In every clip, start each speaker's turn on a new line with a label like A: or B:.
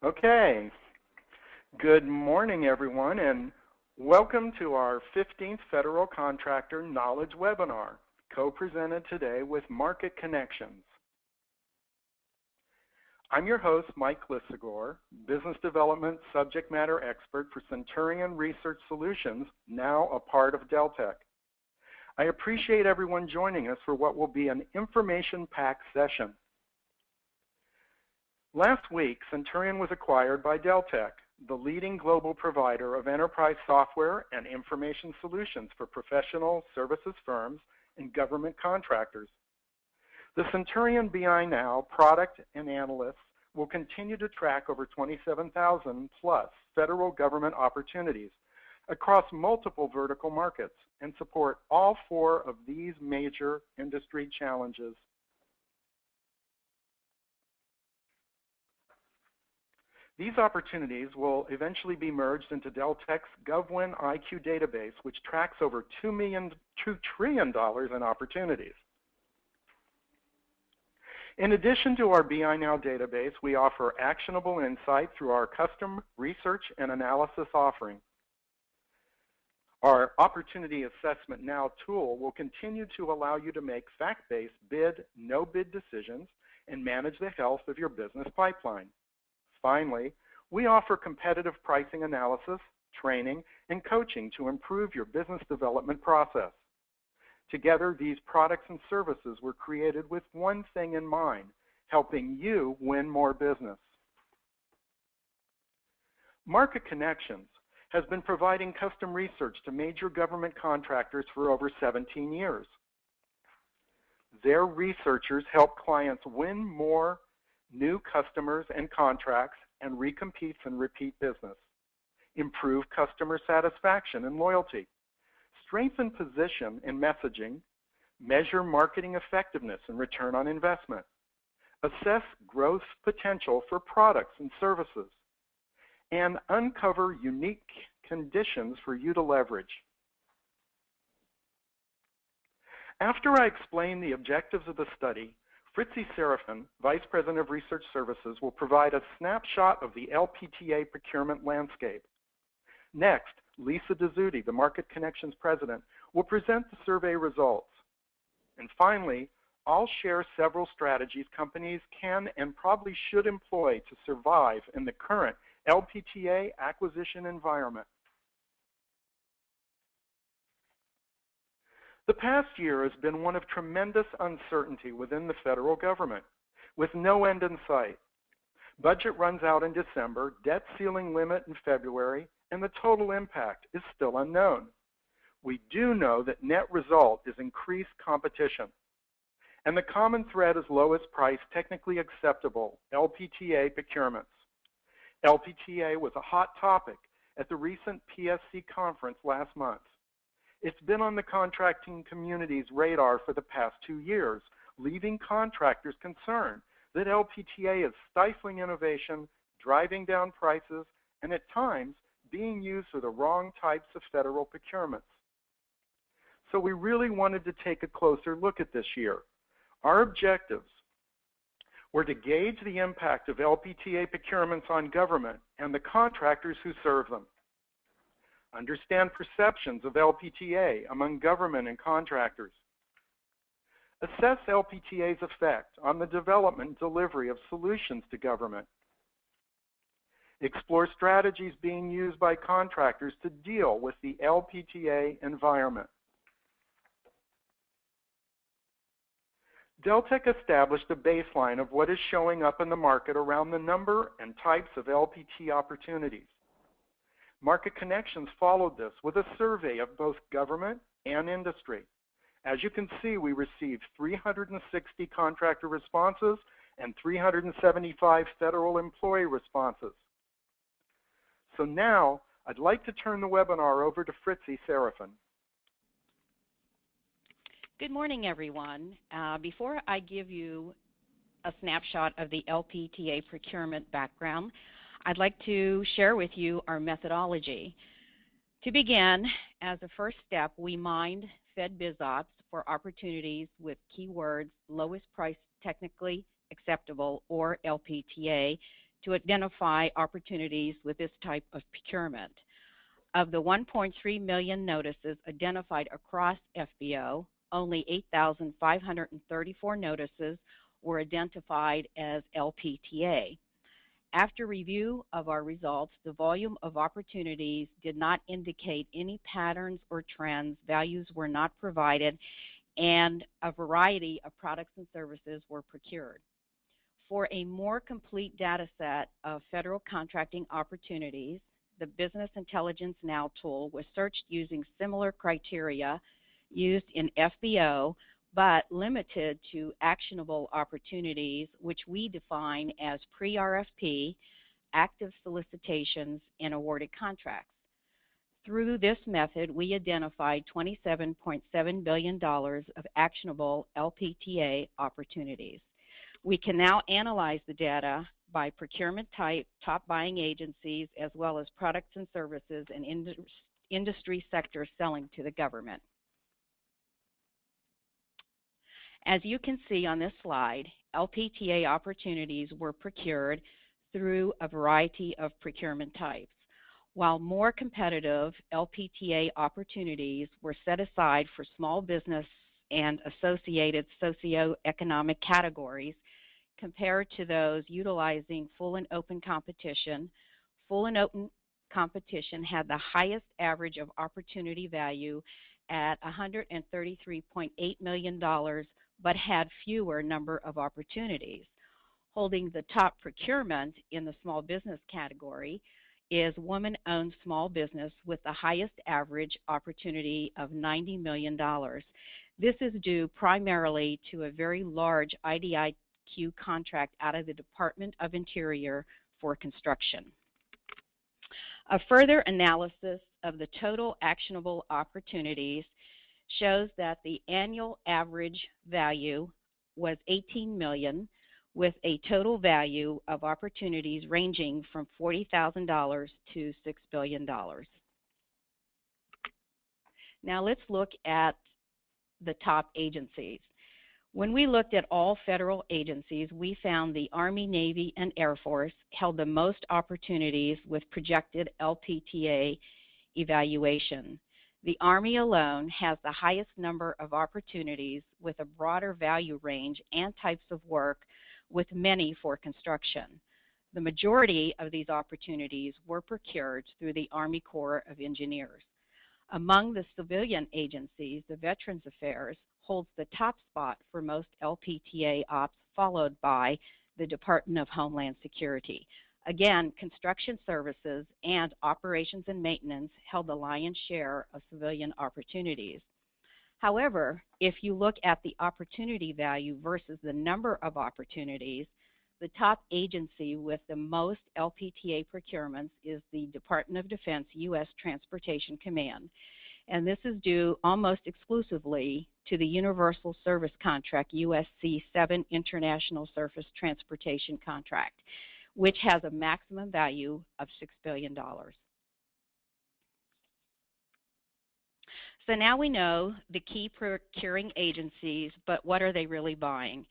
A: Okay, good morning everyone and welcome to our 15th Federal Contractor Knowledge Webinar, co-presented today with Market Connections. I'm your host, Mike Lissagore, Business Development Subject Matter Expert for Centurion Research Solutions, now a part of Deltek. I appreciate everyone joining us for what will be an information-packed session. Last week, Centurion was acquired by Deltek, the leading global provider of enterprise software and information solutions for professional services firms and government contractors. The Centurion BI Now product and analysts will continue to track over 27,000 plus federal government opportunities across multiple vertical markets and support all four of these major industry challenges. These opportunities will eventually be merged into Deltek's GovWin IQ database, which tracks over $2 trillion in opportunities. In addition to our BI Now database, we offer actionable insight through our custom research and analysis offering. Our Opportunity Assessment Now tool will continue to allow you to make fact-based bid, no-bid decisions and manage the health of your business pipeline. Finally, we offer competitive pricing analysis, training, and coaching to improve your business development process. Together, these products and services were created with one thing in mind: helping you win more business. Market Connections has been providing custom research to major government contractors for over 17 years. Their researchers help clients win more new customers and contracts and recompetes and repeat business, improve customer satisfaction and loyalty, strengthen position in messaging, measure marketing effectiveness and return on investment, assess growth potential for products and services, and uncover unique conditions for you to leverage. After I explain the objectives of the study, Fritzi Serafin, Vice President of Research Services, will provide a snapshot of the LPTA procurement landscape. Next, Lisa Dezzutti, the Market Connections President, will present the survey results. And finally, I'll share several strategies companies can and probably should employ to survive in the current LPTA acquisition environment. The past year has been one of tremendous uncertainty within the federal government, with no end in sight. Budget runs out in December, debt ceiling limit in February, and the total impact is still unknown. We do know that net result is increased competition. And the common thread is lowest price, technically acceptable, LPTA procurements. LPTA was a hot topic at the recent PSC conference last month. It's been on the contracting community's radar for the past 2 years, leaving contractors concerned that LPTA is stifling innovation, driving down prices, and at times being used for the wrong types of federal procurements. So we really wanted to take a closer look at this year. Our objectives were to gauge the impact of LPTA procurements on government and the contractors who serve them, understand perceptions of LPTA among government and contractors, assess LPTA's effect on the development and delivery of solutions to government, explore strategies being used by contractors to deal with the LPTA environment. Deltek established a baseline of what is showing up in the market around the number and types of LPT opportunities. Market Connections followed this with a survey of both government and industry. As you can see, we received 360 contractor responses and 375 federal employee responses. So now, I'd like to turn the webinar over to Fritzi Serafin.
B: Good morning, everyone. Before I give you a snapshot of the LPTA procurement background, I'd like to share with you our methodology. To begin, as a first step, we mined FedBizOps for opportunities with keywords lowest price technically acceptable or LPTA to identify opportunities with this type of procurement. Of the 1.3 million notices identified across FBO, only 8,534 notices were identified as LPTA. After review of our results, the volume of opportunities did not indicate any patterns or trends, values were not provided, and a variety of products and services were procured. For a more complete data set of federal contracting opportunities, the Business Intelligence Now tool was searched using similar criteria used in FBO, but limited to actionable opportunities, which we define as pre-RFP, active solicitations, and awarded contracts. Through this method, we identified $27.7 billion of actionable LPTA opportunities. We can now analyze the data by procurement type, top buying agencies, as well as products and services and industry sectors selling to the government. As you can see on this slide, LPTA opportunities were procured through a variety of procurement types. While more competitive LPTA opportunities were set aside for small business and associated socioeconomic categories, compared to those utilizing full and open competition, full and open competition had the highest average of opportunity value at $133.8 million, but had fewer number of opportunities. Holding the top procurement in the small business category is woman-owned small business with the highest average opportunity of $90 million. This is due primarily to a very large IDIQ contract out of the Department of Interior for construction. A further analysis of the total actionable opportunities shows that the annual average value was $18 million, with a total value of opportunities ranging from $40,000 to $6 billion. Now let's look at the top agencies. When we looked at all federal agencies, we found the Army, Navy, and Air Force held the most opportunities with projected LPTA evaluation. The Army alone has the highest number of opportunities with a broader value range and types of work, with many for construction. The majority of these opportunities were procured through the Army Corps of Engineers. Among the civilian agencies, the Veterans Affairs holds the top spot for most LPTA ops, followed by the Department of Homeland Security. Again, construction services and operations and maintenance held the lion's share of civilian opportunities. However, if you look at the opportunity value versus the number of opportunities, the top agency with the most LPTA procurements is the Department of Defense U.S. Transportation Command. And this is due almost exclusively to the Universal Service Contract USC 7 International Surface Transportation Contract, which has a maximum value of $6 billion. So now we know the key procuring agencies, but what are they really buying?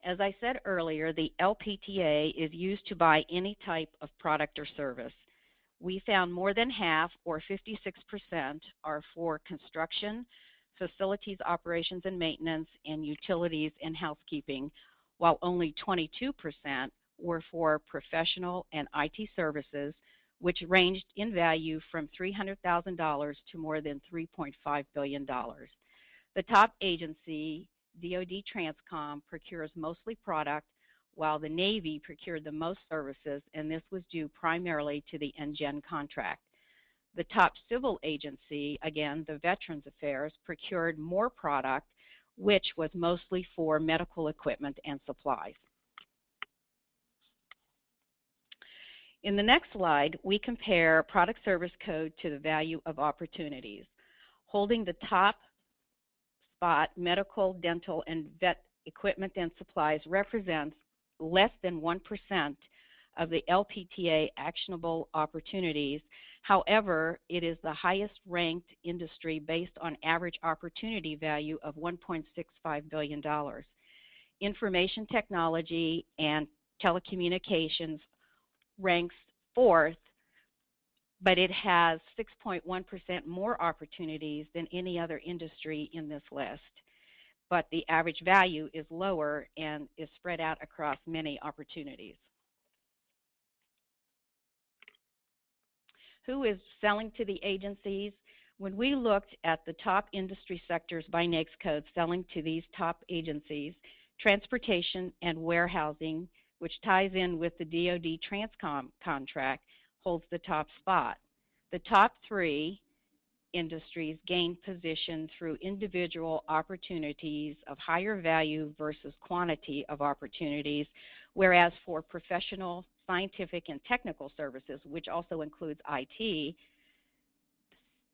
B: As I said earlier, the LPTA is used to buy any type of product or service. We found more than half, or 56%, are for construction, facilities, operations and maintenance, and utilities and housekeeping, while only 22% were for professional and IT services, which ranged in value from $300,000 to more than $3.5 billion. The top agency, DoD Transcom, procures mostly product, while the Navy procured the most services, and this was due primarily to the NGEN contract. The top civil agency, again, the Veterans Affairs, procured more product, which was mostly for medical equipment and supplies. In the next slide, we compare product service code to the value of opportunities. Holding the top spot, medical, dental, and vet equipment and supplies represents less than 1% of the LPTA actionable opportunities. However, it is the highest ranked industry based on average opportunity value of $1.65 billion. Information technology and telecommunications ranks fourth, but it has 6.1% more opportunities than any other industry in this list. But the average value is lower and is spread out across many opportunities. Who is selling to the agencies? When we looked at the top industry sectors by NAICS code selling to these top agencies, transportation and warehousing, which ties in with the DoD Transcom contract, holds the top spot. The top three industries gain position through individual opportunities of higher value versus quantity of opportunities, whereas for professional, scientific, and technical services, which also includes IT,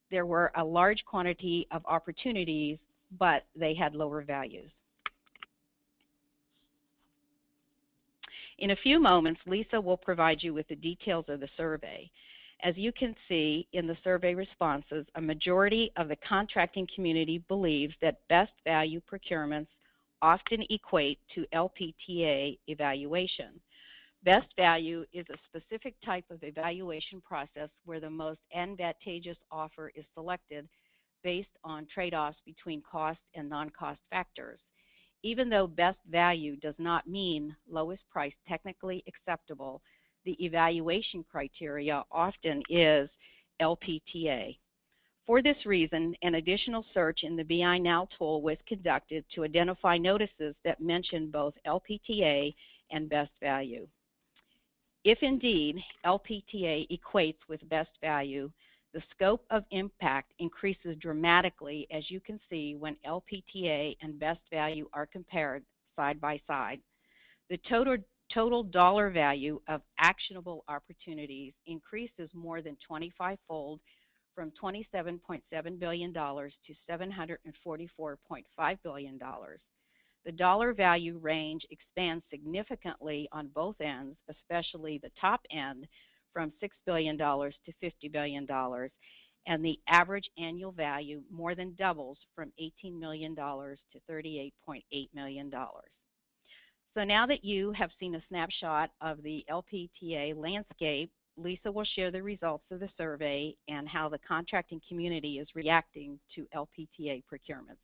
B: there were a large quantity of opportunities, but they had lower values. In a few moments, Lisa will provide you with the details of the survey. As you can see in the survey responses, a majority of the contracting community believes that best value procurements often equate to LPTA evaluation. Best value is a specific type of evaluation process where the most advantageous offer is selected based on trade-offs between cost and non-cost factors. Even though best value does not mean lowest price technically acceptable, the evaluation criteria often is LPTA. For this reason, an additional search in the BI Now tool was conducted to identify notices that mention both LPTA and best value. If indeed LPTA equates with best value, the scope of impact increases dramatically, as you can see when LPTA and best value are compared side by side. The total dollar value of actionable opportunities increases more than 25-fold from $27.7 billion to $744.5 billion. The dollar value range expands significantly on both ends, especially the top end from $6 billion to $50 billion, and the average annual value more than doubles from $18 million to $38.8 million. So now that you have seen a snapshot of the LPTA landscape, Lisa will share the results of the survey and how the contracting community is reacting to LPTA procurements.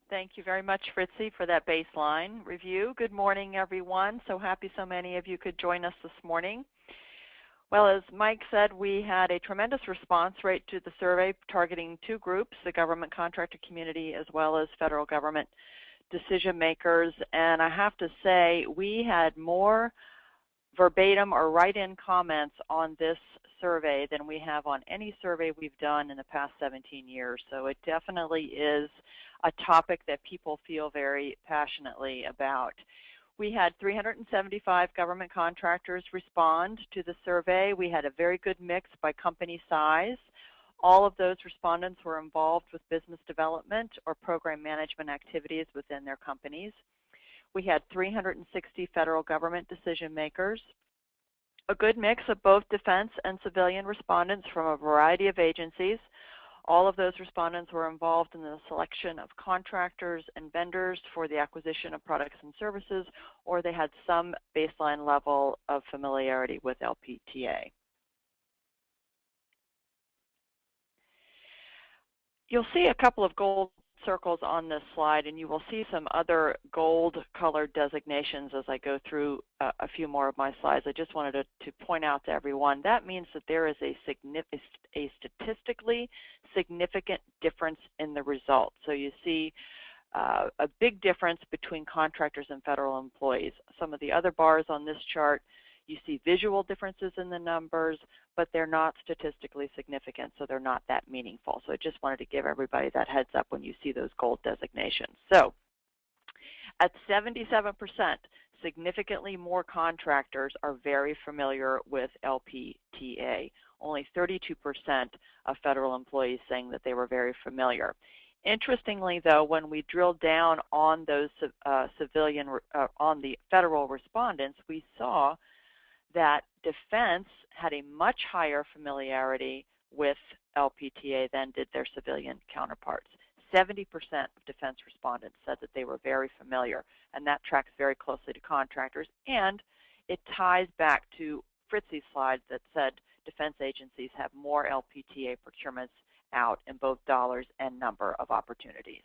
C: Thank you very much, Fritzi, for that baseline review. Good morning, everyone. So happy so many of you could join us this morning. Well, as Mike said, we had a tremendous response rate to the survey targeting two groups, the government contractor community as well as federal government decision makers. And I have to say, we had more verbatim or write-in comments on this survey than we have on any survey we've done in the past 17 years. So it definitely is a topic that people feel very passionately about. We had 375 government contractors respond to the survey. We had a very good mix by company size. All of those respondents were involved with business development or program management activities within their companies. We had 360 federal government decision makers, a good mix of both defense and civilian respondents from a variety of agencies. All of those respondents were involved in the selection of contractors and vendors for the acquisition of products and services, or they had some baseline level of familiarity with LPTA. You'll see a couple of gold circles on this slide, and you will see some other gold-colored designations as I go through a few more of my slides. I just wanted to point out to everyone that means that there is a statistically significant difference in the results. So you see a big difference between contractors and federal employees. Some of the other bars on this chart, you see visual differences in the numbers, but they're not statistically significant, so they're not that meaningful. So I just wanted to give everybody that heads up when you see those gold designations. So at 77%, significantly more contractors are very familiar with LPTA. Only 32% of federal employees saying that they were very familiar. Interestingly, though, when we drilled down on those on the federal respondents, we saw that defense had a much higher familiarity with LPTA than did their civilian counterparts. 70% of defense respondents said that they were very familiar, and that tracks very closely to contractors. And it ties back to Fritzy's slide that said defense agencies have more LPTA procurements out in both dollars and number of opportunities.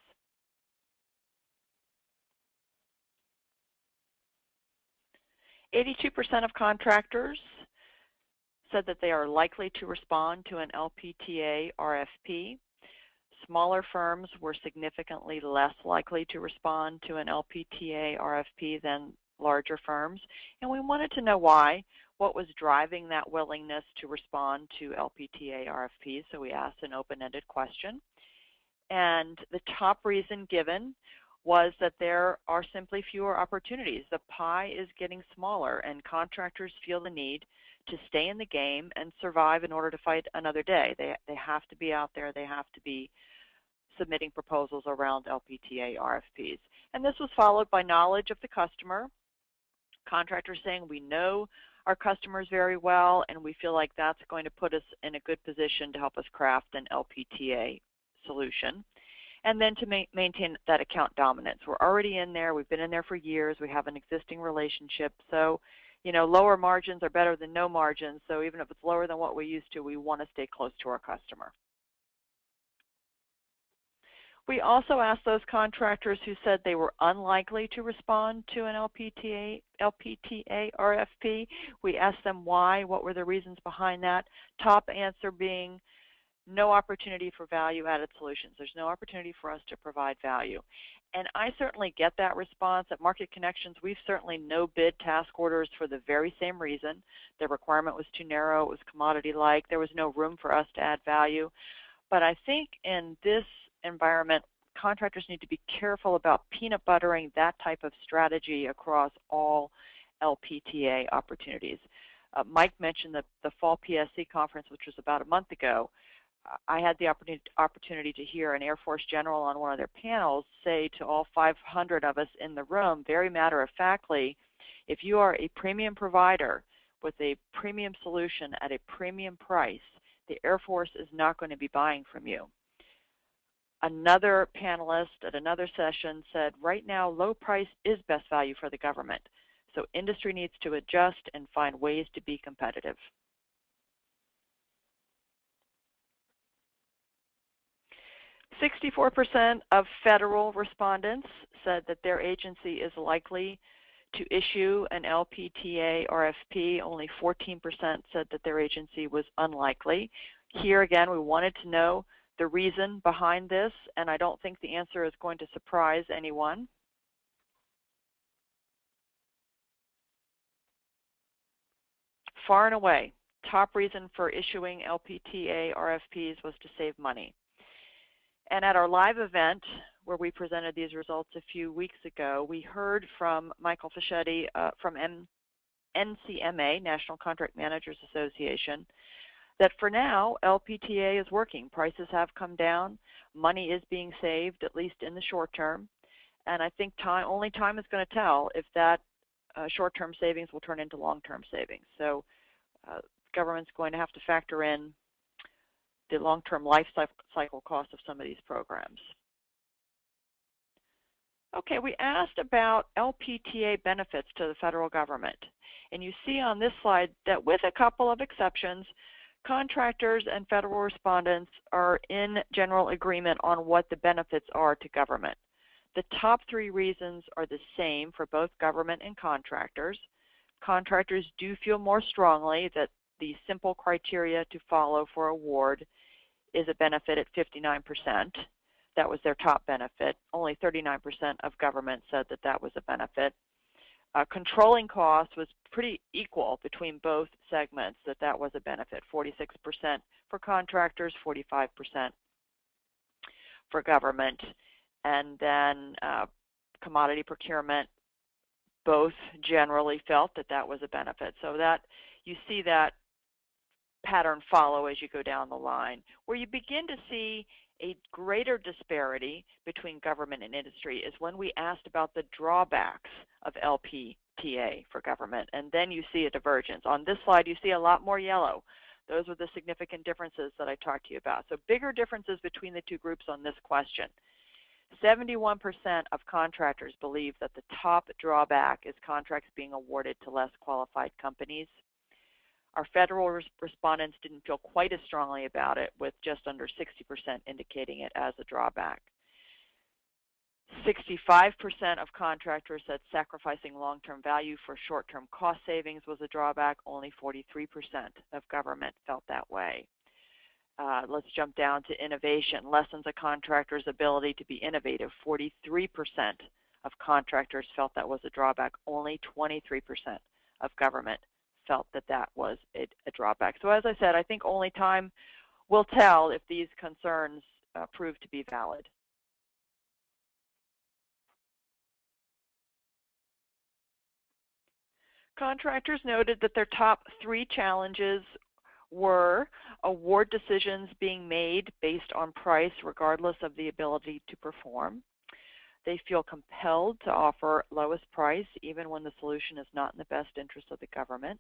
C: "82% of contractors said that they are likely to respond to an LPTA RFP. Smaller firms were significantly less likely to respond to an LPTA RFP than larger firms, and we wanted to know why, what was driving that willingness to respond to LPTA RFPs, so we asked an open-ended question. And the top reason given was that there are simply fewer opportunities. The pie is getting smaller, and contractors feel the need to stay in the game and survive in order to fight another day. They have to be out there. They have to be submitting proposals around LPTA RFPs. And this was followed by knowledge of the customer. Contractors saying, we know our customers very well, and we feel like that's going to put us in a good position to help us craft an LPTA solution. And then to maintain that account dominance. We're already in there. We've been in there for years. We have an existing relationship. So, you know, lower margins are better than no margins. So even if it's lower than what we used to, we want to stay close to our customer. We also asked those contractors who said they were unlikely to respond to an LPTA RFP. We asked them why, what were the reasons behind that. Top answer being no opportunity for value-added solutions. There's no opportunity for us to provide value. And I certainly get that response. At Market Connections, we've certainly no-bid task orders for the very same reason. The requirement was too narrow. It was commodity-like. There was no room for us to add value. But I think in this environment, contractors need to be careful about peanut buttering that type of strategy across all LPTA opportunities. Mike mentioned the fall PSC conference, which was about a month ago. I had the opportunity to hear an Air Force general on one of their panels say to all 500 of us in the room, very matter-of-factly, if you are a premium provider with a premium solution at a premium price, the Air Force is not going to be buying from you. Another panelist at another session said, right now, low price is best value for the government. So industry needs to adjust and find ways to be competitive. "64% of federal respondents said that their agency is likely to issue an LPTA RFP. Only 14% said that their agency was unlikely. Here again, we wanted to know the reason behind this, and I don't think the answer is going to surprise anyone. Far and away, top reason for issuing LPTA RFPs was to save money. And at our live event, where we presented these results a few weeks ago, we heard from Michael Fischetti from NCMA, National Contract Managers Association, that for now, LPTA is working. Prices have come down. Money is being saved, at least in the short term. And I think only time is going to tell if that short-term savings will turn into long-term savings. So government's going to have to factor in the long-term life cycle cost of some of these programs. Okay, we asked about LPTA benefits to the federal government. And you see on this slide that with a couple of exceptions, contractors and federal respondents are in general agreement on what the benefits are to government. The top three reasons are the same for both government and contractors. Contractors do feel more strongly that the simple criteria to follow for award is a benefit at 59%. That was their top benefit. Only 39% of government said that that was a benefit. Controlling costs was pretty equal between both segments, that was a benefit, 46% for contractors, 45% for government. And then commodity procurement, both generally felt that that was a benefit. So that you see that pattern follow as you go down the line. Where you begin to see a greater disparity between government and industry is when we asked about the drawbacks of LPTA for government, and then you see a divergence. On this slide, you see a lot more yellow. Those are the significant differences that I talked to you about. So bigger differences between the two groups on this question. 71% of contractors believe that the top drawback is contracts being awarded to less qualified companies. Our federal respondents didn't feel quite as strongly about it, with just under 60% indicating it as a drawback. 65% of contractors said sacrificing long-term value for short-term cost savings was a drawback. Only 43% of government felt that way. Let's jump down to innovation. Lessens a contractor's ability to be innovative. 43% of contractors felt that was a drawback. Only 23% of government felt that that was a drawback. So as I said, I think only time will tell if these concerns prove to be valid. Contractors noted that their top 3 challenges were award decisions being made based on price regardless of the ability to perform. They feel compelled to offer lowest price even when the solution is not in the best interest of the government.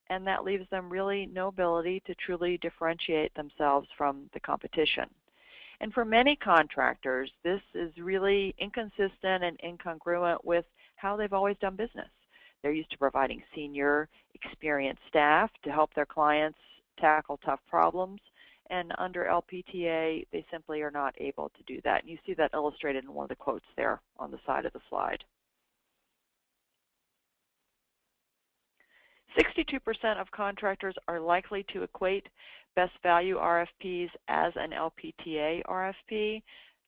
C: And that leaves them really no ability to truly differentiate themselves from the competition. And for many contractors, this is really inconsistent and incongruent with how they've always done business. They're used to providing senior, experienced staff to help their clients tackle tough problems, and under LPTA, they simply are not able to do that. And you see that illustrated in one of the quotes there on the side of the slide. 62% of contractors are likely to equate best value RFPs as an LPTA RFP.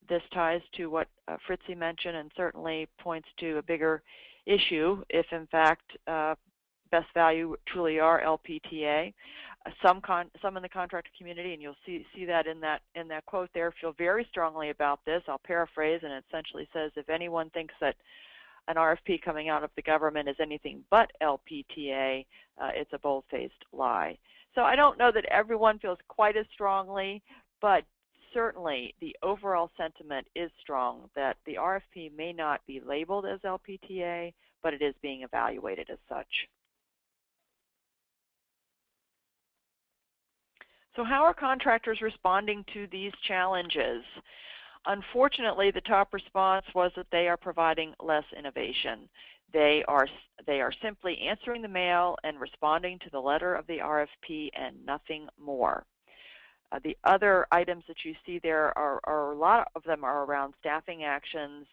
C: This ties to what Fritzi mentioned and certainly points to a bigger issue if in fact best value truly are LPTA. Some in the contractor community, and you'll see that in that quote there, feel very strongly about this. I'll paraphrase, and it essentially says, if anyone thinks that an RFP coming out of the government is anything but LPTA, it's a bold-faced lie. So I don't know that everyone feels quite as strongly, but certainly the overall sentiment is strong that the RFP may not be labeled as LPTA, but it is being evaluated as such. So how are contractors responding to these challenges? Unfortunately, the top response was that they are providing less innovation. They are simply answering the mail and responding to the letter of the RFP and nothing more. The other items that you see there are a lot of them are around staffing actions,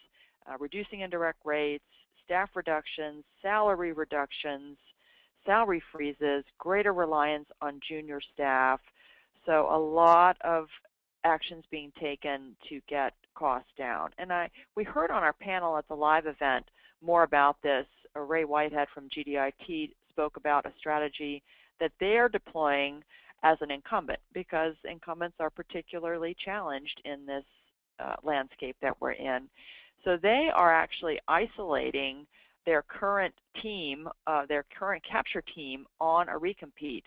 C: reducing indirect rates, staff reductions, salary freezes, greater reliance on junior staff. So a lot of actions being taken to get costs down. And we heard on our panel at the live event more about this. Ray Whitehead from GDIT spoke about a strategy that they are deploying as an incumbent, because incumbents are particularly challenged in this landscape that we're in. So they are actually isolating their current team, their current capture team on a recompete,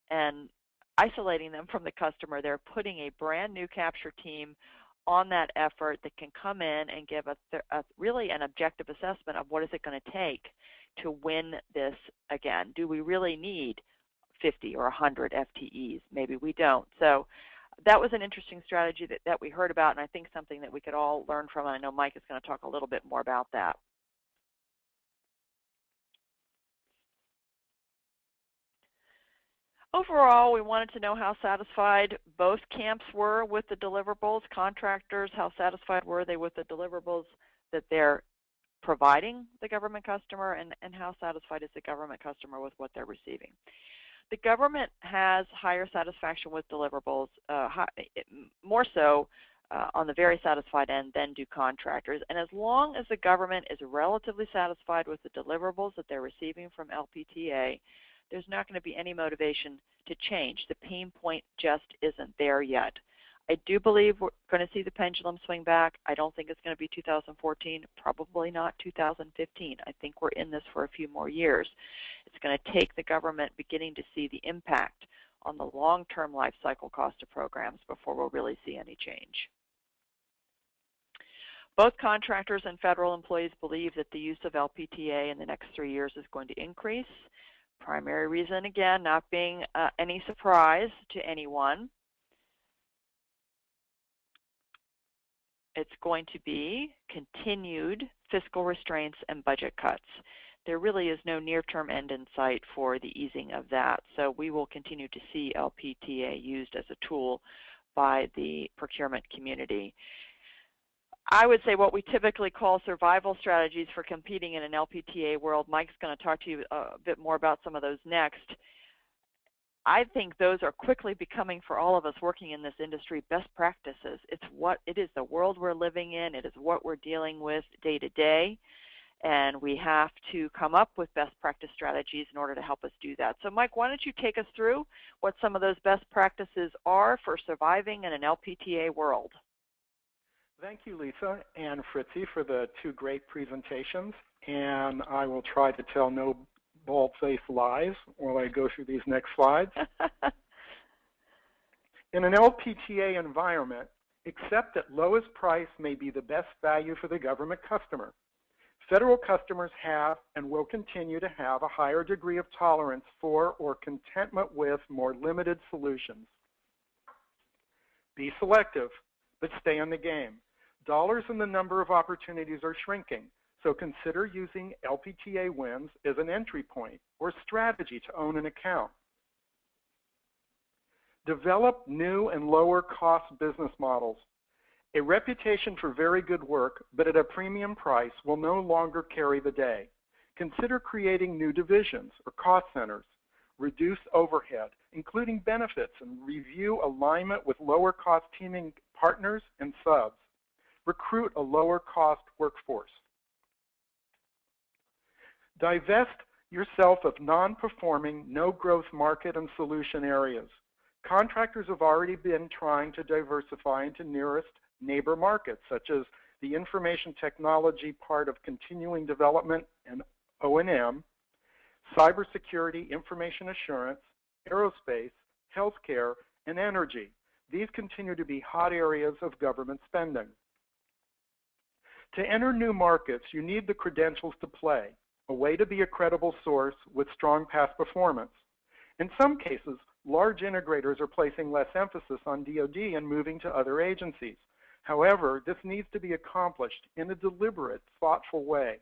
C: and isolating them from the customer. They're putting a brand new capture team on that effort that can come in and give really an objective assessment of what is it going to take to win this again. Do we really need 50 or 100 FTEs? Maybe we don't. So that was an interesting strategy that we heard about, and I think something that we could all learn from. And I know Mike is going to talk a little bit more about that. Overall, we wanted to know how satisfied both camps were with the deliverables. Contractors, how satisfied were they with the deliverables that they're providing the government customer, and how satisfied is the government customer with what they're receiving. The government has higher satisfaction with deliverables, more so on the very satisfied end than do contractors. And as long as the government is relatively satisfied with the deliverables that they're receiving from LPTA, there's not going to be any motivation to change. The pain point just isn't there yet. I do believe we're going to see the pendulum swing back. I don't think it's going to be 2014, probably not 2015. I think we're in this for a few more years. It's going to take the government beginning to see the impact on the long-term life cycle cost of programs before we'll really see any change. Both contractors and federal employees believe that the use of LPTA in the next 3 years is going to increase. Primary reason, again, not being any surprise to anyone. it's going to be continued fiscal restraints and budget cuts. There really is no near-term end in sight for the easing of that. So we will continue to see LPTA used as a tool by the procurement community. I would say what we typically call survival strategies for competing in an LPTA world. Mike's going to talk to you a bit more about some of those next. I think those are quickly becoming, for all of us working in this industry, best practices. It is the world we're living in. It is what we're dealing with day to day. And we have to come up with best practice strategies in order to help us do that. So Mike, why don't you take us through what some of those best practices are for surviving in an LPTA world?
A: Thank you, Lisa and Fritzy, for the two great presentations. And I will try to tell no bald-faced lies while I go through these next slides. In an LPTA environment, accept that lowest price may be the best value for the government customer. Federal customers have and will continue to have a higher degree of tolerance for or contentment with more limited solutions. Be selective, but stay in the game. Dollars and the number of opportunities are shrinking, so consider using LPTA wins as an entry point or strategy to own an account. Develop new and lower cost business models. A reputation for very good work, but at a premium price, will no longer carry the day. Consider creating new divisions or cost centers. Reduce overhead, including benefits, and review alignment with lower cost teaming partners and subs. Recruit a lower cost workforce. Divest yourself of non-performing, no-growth market and solution areas. Contractors have already been trying to diversify into nearest neighbor markets, such as the information technology part of continuing development and O&M, cybersecurity, information assurance, aerospace, healthcare, and energy. These continue to be hot areas of government spending. To enter new markets, you need the credentials to play, a way to be a credible source with strong past performance. In some cases, large integrators are placing less emphasis on DoD and moving to other agencies. However, this needs to be accomplished in a deliberate, thoughtful way.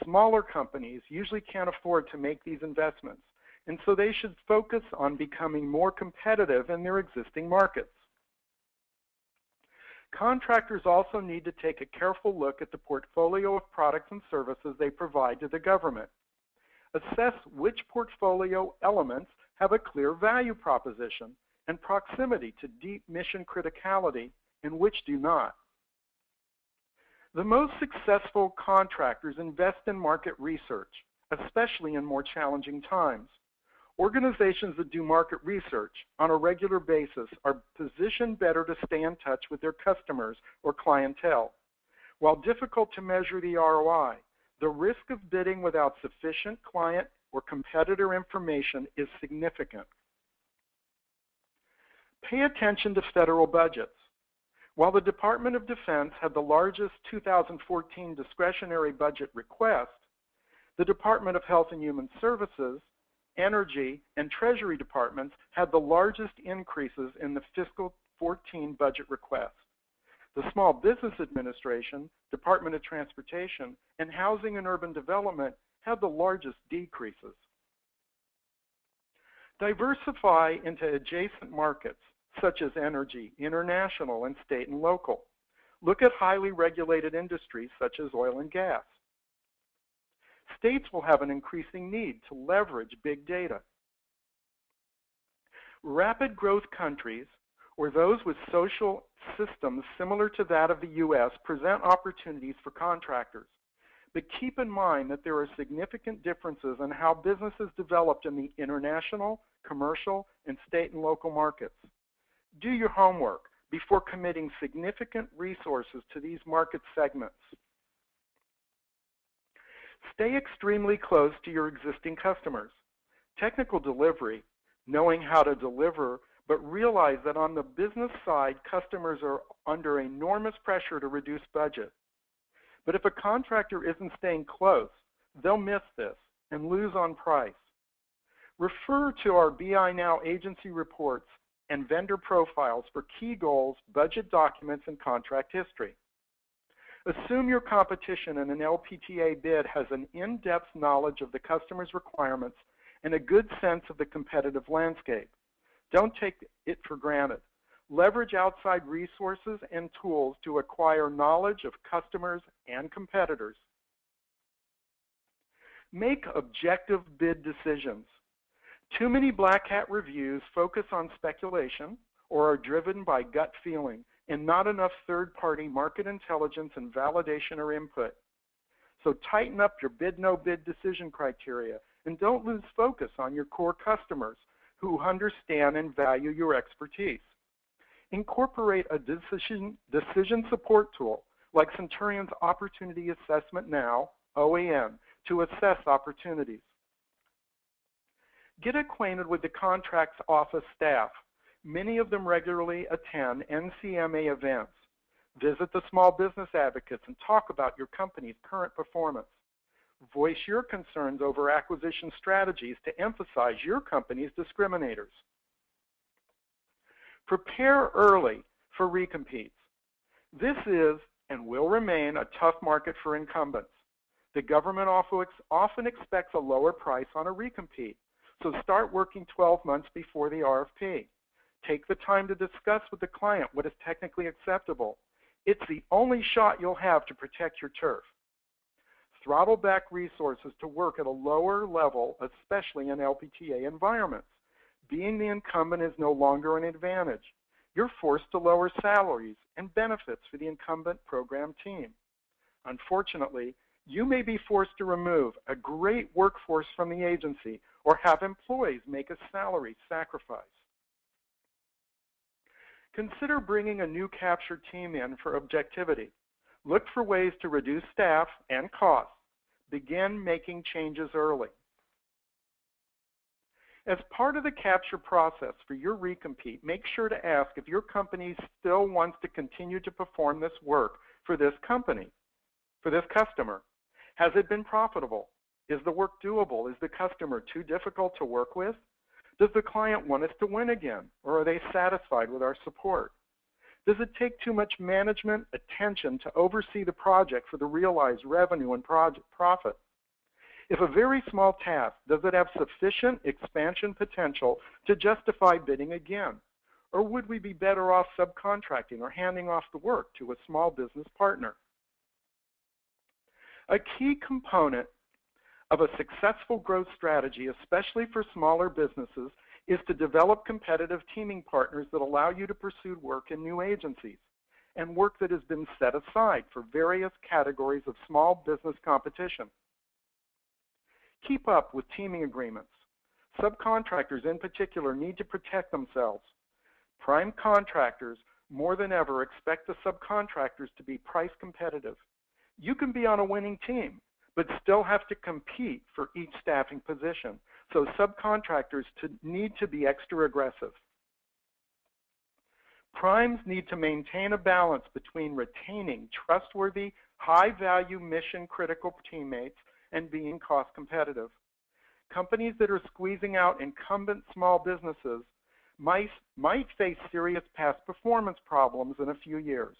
A: Smaller companies usually can't afford to make these investments, and so they should focus on becoming more competitive in their existing markets. Contractors also need to take a careful look at the portfolio of products and services they provide to the government. Assess which portfolio elements have a clear value proposition and proximity to deep mission criticality and which do not. The most successful contractors invest in market research, especially in more challenging times. Organizations that do market research on a regular basis are positioned better to stay in touch with their customers or clientele. While difficult to measure the ROI, the risk of bidding without sufficient client or competitor information is significant. Pay attention to federal budgets. While the Department of Defense had the largest 2014 discretionary budget request, the Department of Health and Human Services, Energy, and Treasury departments had the largest increases in the fiscal 14 budget request. The Small Business Administration, Department of Transportation, and Housing and Urban Development had the largest decreases. Diversify into adjacent markets, such as energy, international, and state and local. Look at highly regulated industries such as oil and gas. States will have an increasing need to leverage big data. Rapid growth countries, or those with social systems similar to that of the U.S., present opportunities for contractors. But keep in mind that there are significant differences in how businesses developed in the international, commercial, and state and local markets. Do your homework before committing significant resources to these market segments. Stay extremely close to your existing customers. Technical delivery, knowing how to deliver, but realize that on the business side, customers are under enormous pressure to reduce budget. But if a contractor isn't staying close, they'll miss this and lose on price. Refer to our BI Now agency reports and vendor profiles for key goals, budget documents, and contract history. Assume your competition in an LPTA bid has an in-depth knowledge of the customer's requirements and a good sense of the competitive landscape. Don't take it for granted. Leverage outside resources and tools to acquire knowledge of customers and competitors. Make objective bid decisions. Too many black hat reviews focus on speculation or are driven by gut feeling, and not enough third-party market intelligence and validation or input. So tighten up your bid, no bid decision criteria, and don't lose focus on your core customers who understand and value your expertise. Incorporate a decision support tool like Centurion's Opportunity Assessment Now, OAN, to assess opportunities. Get acquainted with the contracts office staff. Many of them regularly attend NCMA events. Visit the small business advocates and talk about your company's current performance. Voice your concerns over acquisition strategies to emphasize your company's discriminators. Prepare early for recompetes. This is and will remain a tough market for incumbents. The government often expects a lower price on a recompete, so start working 12 months before the RFP. Take the time to discuss with the client what is technically acceptable. It's the only shot you'll have to protect your turf. Throttle back resources to work at a lower level, especially in LPTA environments. Being the incumbent is no longer an advantage. You're forced to lower salaries and benefits for the incumbent program team. Unfortunately, you may be forced to remove a great workforce from the agency or have employees make a salary sacrifice. Consider bringing a new capture team in for objectivity. Look for ways to reduce staff and costs. Begin making changes early. As part of the capture process for your recompete, make sure to ask if your company still wants to continue to perform this work for this company, for this customer. Has it been profitable? Is the work doable? Is the customer too difficult to work with? Does the client want us to win again, or are they satisfied with our support? Does it take too much management attention to oversee the project for the realized revenue and profit? If a very small task, does it have sufficient expansion potential to justify bidding again? Or would we be better off subcontracting or handing off the work to a small business partner? A key component of a successful growth strategy, especially for smaller businesses, is to develop competitive teaming partners that allow you to pursue work in new agencies and work that has been set aside for various categories of small business competition. Keep up with teaming agreements. Subcontractors in particular need to protect themselves. Prime contractors more than ever expect the subcontractors to be price competitive. You can be on a winning team, but still have to compete for each staffing position. So subcontractors need to be extra aggressive. Primes need to maintain a balance between retaining trustworthy, high-value, mission-critical teammates and being cost competitive. Companies that are squeezing out incumbent small businesses might face serious past performance problems in a few years.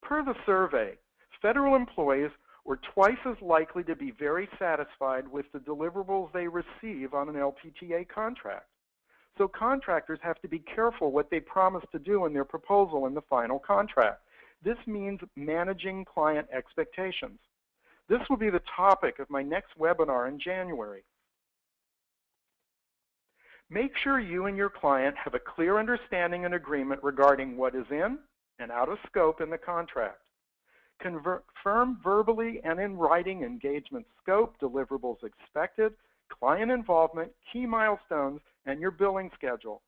A: Per the survey, federal employees were twice as likely to be very satisfied with the deliverables they receive on an LPTA contract. So contractors have to be careful what they promise to do in their proposal in the final contract. This means managing client expectations. This will be the topic of my next webinar in January. Make sure you and your client have a clear understanding and agreement regarding what is in and out of scope in the contract. Confirm verbally and in writing engagement scope, deliverables expected, client involvement, key milestones, and your billing schedule.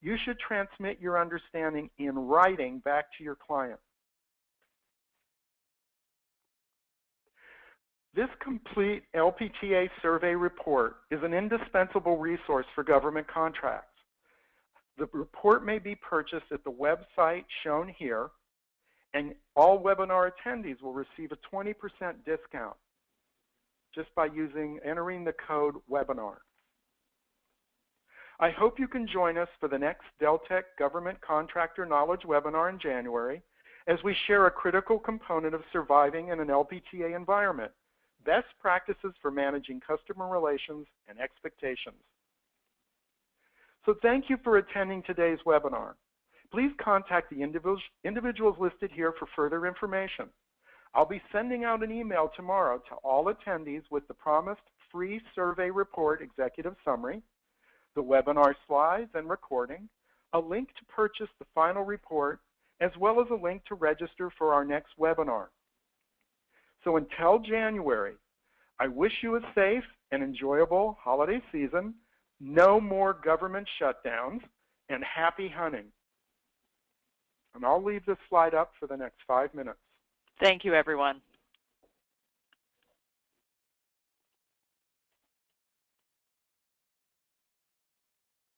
A: You should transmit your understanding in writing back to your client. This complete LPTA survey report is an indispensable resource for government contracts. The report may be purchased at the website shown here, and all webinar attendees will receive a 20% discount just by entering the code webinar. I hope you can join us for the next Deltek Government Contractor Knowledge webinar in January as we share a critical component of surviving in an LPTA environment, best practices for managing customer relations and expectations. So thank you for attending today's webinar. Please contact the individuals listed here for further information. I'll be sending out an email tomorrow to all attendees with the promised free survey report executive summary, the webinar slides and recording, a link to purchase the final report, as well as a link to register for our next webinar. So until January, I wish you a safe and enjoyable holiday season, no more government shutdowns, and happy hunting. And I'll leave this slide up for the next 5 minutes.
C: Thank you, everyone.